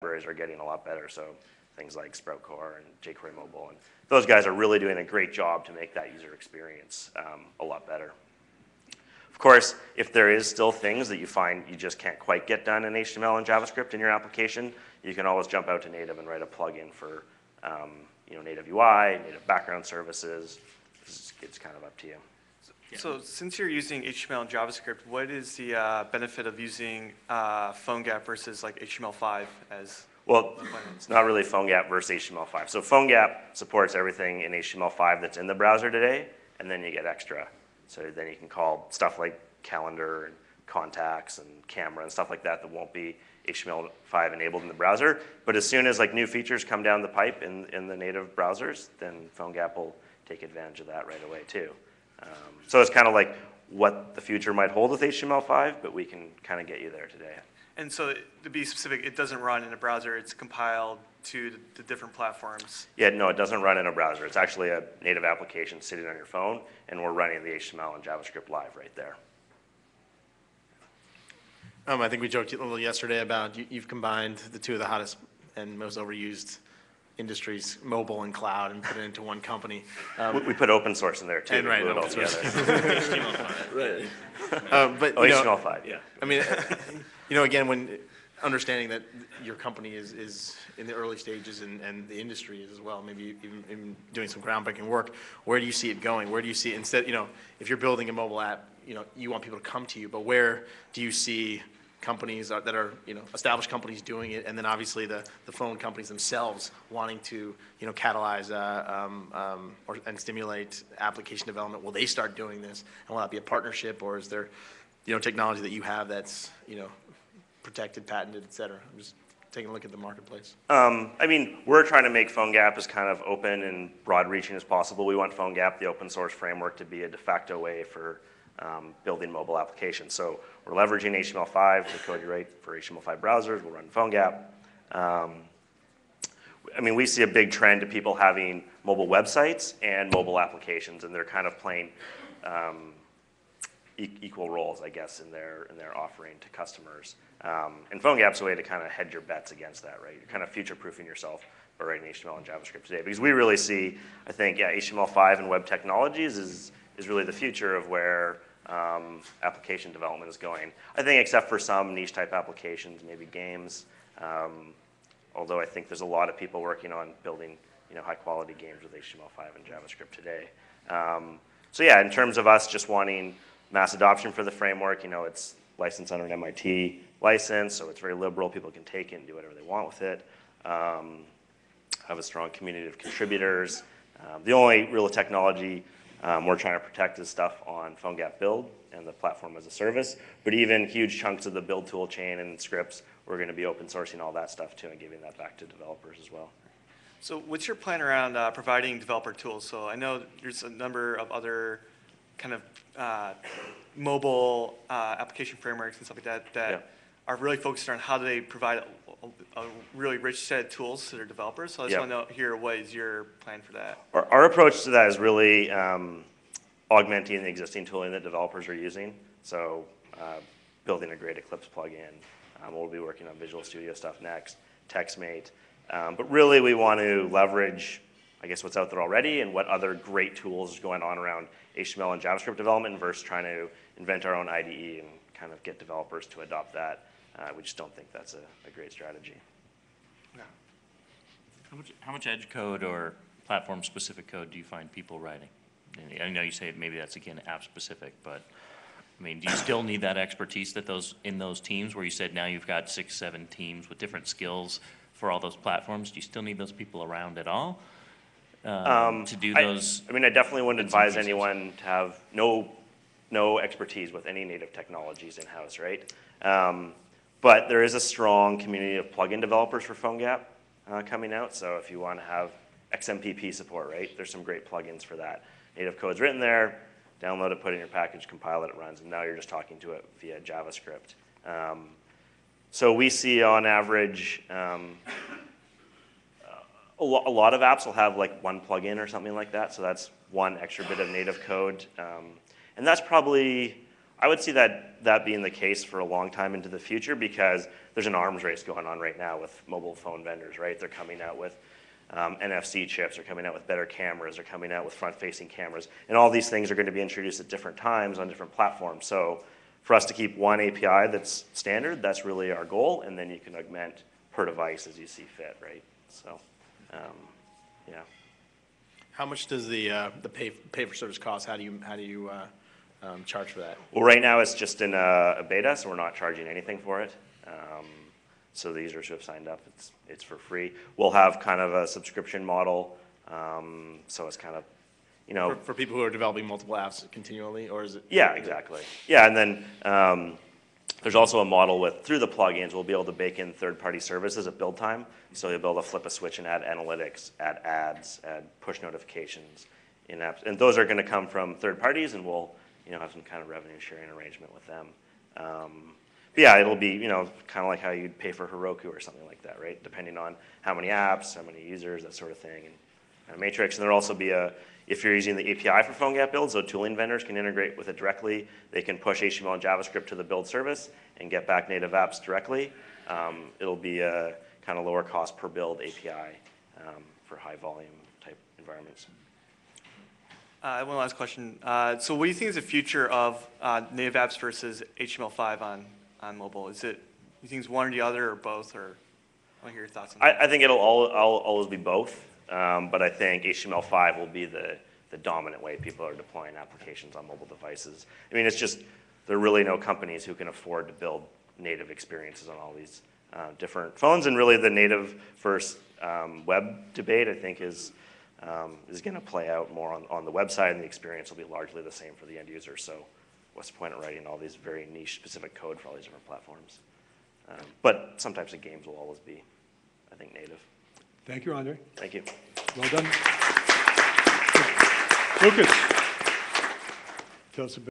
libraries are getting a lot better. So things like Sprout Core and jQuery Mobile, and those guys are really doing a great job to make that user experience a lot better. Of course, if there is still things that you find you just can't quite get done in HTML and JavaScript in your application, you can always jump out to native and write a plugin for native UI, native background services. It's kind of up to you. So since you're using HTML and JavaScript, what is the benefit of using PhoneGap versus like HTML5 as? Well, it's not really PhoneGap versus HTML5. So PhoneGap supports everything in HTML5 that's in the browser today, and then you get extra. So then you can call stuff like calendar and contacts and camera and stuff like that that won't be HTML5 enabled in the browser. But as soon as like new features come down the pipe in the native browsers, then PhoneGap will take advantage of that right away too. So it's kind of like what the future might hold with HTML5, but we can kind of get you there today. And so to be specific, it doesn't run in a browser, it's compiled to the different platforms. Yeah, no, it doesn't run in a browser. It's actually a native application sitting on your phone, and we're running the HTML and JavaScript live right there. I think we joked a little yesterday about you've combined the two of the hottest and most overused industries, mobile and cloud, and put it into one company. We put open source in there too. And right, glue it all open source. together. HTML5. Right. But HTML5, yeah. I mean, again, when understanding that your company is in the early stages and the industry is as well, maybe even doing some groundbreaking work, where do you see it going? Where do you see, instead, if you're building a mobile app, you want people to come to you, but where do you see companies that are established companies doing it, and then obviously the phone companies themselves wanting to catalyze and stimulate application development? Will they start doing this, and will that be a partnership, or is there technology that you have that's protected, patented, et cetera? I'm just taking a look at the marketplace. I mean, we're trying to make PhoneGap as kind of open and broad-reaching as possible. We want PhoneGap, the open source framework, to be a de facto way for building mobile applications. So we're leveraging HTML5 to code you right for HTML5 browsers. We'll run PhoneGap. I mean, we see a big trend of people having mobile websites and mobile applications, and they're kind of playing equal roles, I guess, in their offering to customers. And PhoneGap's a way to kind of hedge your bets against that, right? You're kind of future-proofing yourself by writing HTML and JavaScript today, because we really see, I think, HTML5 and web technologies is really the future of where application development is going. I think except for some niche type applications, maybe games, although I think there's a lot of people working on building high quality games with HTML5 and JavaScript today. So yeah, in terms of us just wanting mass adoption for the framework, it's licensed under an MIT license, so it's very liberal. People can take it and do whatever they want with it. Have a strong community of contributors. The only real technology we're trying to protect is stuff on PhoneGap Build and the platform as a service. But even huge chunks of the build tool chain and scripts, we're going to be open sourcing all that stuff too and giving that back to developers as well. So what's your plan around providing developer tools? So I know there's a number of other kind of mobile application frameworks and stuff like that are really focused on how do they provide a really rich set of tools to their developers. So I just want to hear what is your plan for that? Our approach to that is really augmenting the existing tooling that developers are using. So building a great Eclipse plugin. We'll be working on Visual Studio stuff next, TextMate. But really we want to leverage, I guess, what's out there already and what other great tools is going on around HTML and JavaScript development versus trying to invent our own IDE and kind of get developers to adopt that. We just don't think that's a great strategy. Yeah. How much edge code or platform-specific code do you find people writing? And I know you say maybe that's, again, app-specific, but I mean, do you still need that expertise that in those teams where you said now you've got 6, 7 teams with different skills for all those platforms? Do you still need those people around at all to do those? I mean, I definitely wouldn't advise anyone to have no expertise with any native technologies in-house, right? But there is a strong community of plugin developers for PhoneGap coming out. So if you want to have XMPP support, right, there's some great plugins for that. Native code's written there, download it, put it in your package, compile it, it runs, and now you're just talking to it via JavaScript. So we see on average, a lot of apps will have like one plugin or something like that. So that's one extra bit of native code. And that's probably I would see that being the case for a long time into the future, because there's an arms race going on right now with mobile phone vendors, right? They're coming out with NFC chips, they're coming out with better cameras, they're coming out with front-facing cameras, and all these things are going to be introduced at different times on different platforms. So for us to keep one API that's standard, that's really our goal, and then you can augment per device as you see fit, right? So, yeah. How much does the pay for service cost? How do you charge for that? Well, right now it's just in a beta, so we're not charging anything for it. So the users who have signed up, it's for free. We'll have kind of a subscription model, so it's kind of, you know. For people who are developing multiple apps continually, or is it? Yeah, exactly. Yeah, and then there's also a model through the plugins, we'll be able to bake in third-party services at build time. So you'll be able to flip a switch and add analytics, add ads, add push notifications in apps. And those are going to come from third parties, and we'll, you know, have some kind of revenue sharing arrangement with them. But yeah, it'll be, you know, kind of like how you'd pay for Heroku or something like that, right? Depending on how many apps, how many users, that sort of thing, and a matrix. And there'll also be if you're using the API for PhoneGap builds, so tooling vendors can integrate with it directly. They can push HTML and JavaScript to the build service and get back native apps directly. It'll be a kind of lower cost per build API for high volume type environments. I have one last question. So what do you think is the future of native apps versus HTML5 on mobile? Is it, you think it's one or the other or both, or I want to hear your thoughts on that. I think it'll always be both, but I think HTML5 will be the dominant way people are deploying applications on mobile devices. I mean, it's just, there are really no companies who can afford to build native experiences on all these different phones, and really the native first web debate, I think, is going to play out more on the website, and the experience will be largely the same for the end user. So what's the point of writing all these very niche specific code for all these different platforms? But some types of games will always be, I think, native. Thank you, Andre. Thank you. Well done. Lucas, tell us a bit.